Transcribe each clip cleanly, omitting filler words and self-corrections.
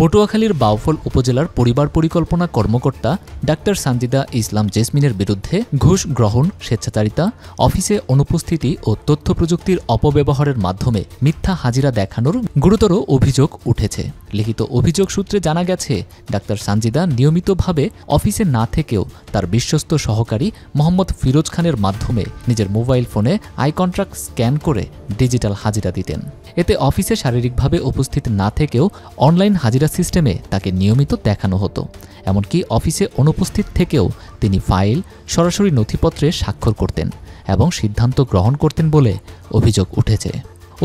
পটুয়াখালীর বাউফল উপজেলার পরিবার পরিকল্পনা কর্মকর্তা ডাক্তার সানজিদা ইসলাম জেসমিনের বিরুদ্ধে ঘুষ গ্রহণ, স্বেচ্ছাচারিতা, অফিসে অনুপস্থিতি ও তথ্য প্রযুক্তির অপব্যবহারের মাধ্যমে মিথ্যা হাজিরা দেখানোর গুরুতর অভিযোগ উঠেছে। লিখিত অভিযোগ সূত্রে জানা গেছে, ডাক্তার সানজিদা নিয়মিতভাবে অফিসে না থেকেও তার বিশ্বস্ত সহকারী মোহাম্মদ ফিরোজ খানের মাধ্যমে নিজের মোবাইল ফোনে আই কন্ট্রাক্ট স্ক্যান করে ডিজিটাল হাজিরা দিতেন। এতে অফিসে শারীরিকভাবে উপস্থিত না থেকেও অনলাইন হাজিরা সিস্টেমে তাকে নিয়মিত দেখানো হতো। এমনকি অফিসে অনুপস্থিত থেকেও তিনি ফাইল, সরাসরি নথিপত্রে স্বাক্ষর করতেন এবং সিদ্ধান্ত গ্রহণ করতেন বলে অভিযোগ উঠেছে।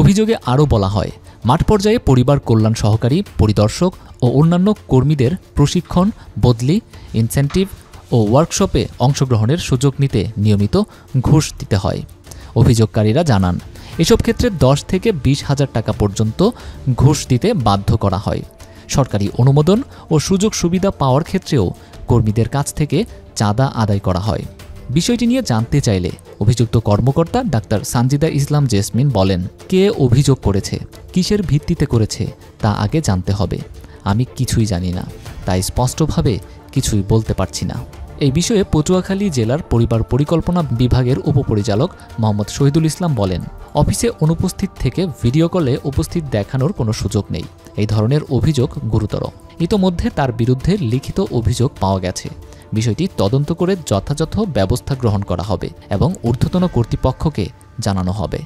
অভিযোগে আরও বলা হয়, মাঠ পর্যায়ে পরিবার কল্যাণ সহকারী, পরিদর্শক ও অন্যান্য কর্মীদের প্রশিক্ষণ, বদলি, ইনসেন্টিভ ও ওয়ার্কশপে অংশগ্রহণের সুযোগ নিতে নিয়মিত ঘুষ দিতে হয়। অভিযোগকারীরা জানান, এসব ক্ষেত্রে 10 থেকে 20 হাজার টাকা পর্যন্ত ঘুষ দিতে বাধ্য করা হয়। সরকারি অনুমোদন ও সুযোগ সুবিধা পাওয়ার ক্ষেত্রেও কর্মীদের কাছ থেকে চাঁদা আদায় করা হয়। বিষয়টি নিয়ে জানতে চাইলে অভিযুক্ত কর্মকর্তা ডাক্তার সানজিদা ইসলাম জেসমিন বলেন, কে অভিযোগ করেছে, কিসের ভিত্তিতে করেছে তা আগে জানতে হবে। আমি কিছুই জানি না, তাই স্পষ্টভাবে কিছুই বলতে পারছি না। এই বিষয়ে পটুয়াখালী জেলার পরিবার পরিকল্পনা বিভাগের উপপরিচালক মোহাম্মদ শহীদুল ইসলাম বলেন, অফিসে অনুপস্থিত থেকে ভিডিও কলে উপস্থিত দেখানোর কোনো সুযোগ নেই। এই ধরনের অভিযোগ গুরুতর। ইতোমধ্যে তার বিরুদ্ধে লিখিত অভিযোগ পাওয়া গেছে। বিষয়টি তদন্ত করে যথাযথ ব্যবস্থা গ্রহণ করা হবে এবং ঊর্ধ্বতন কর্তৃপক্ষকে জানানো হবে।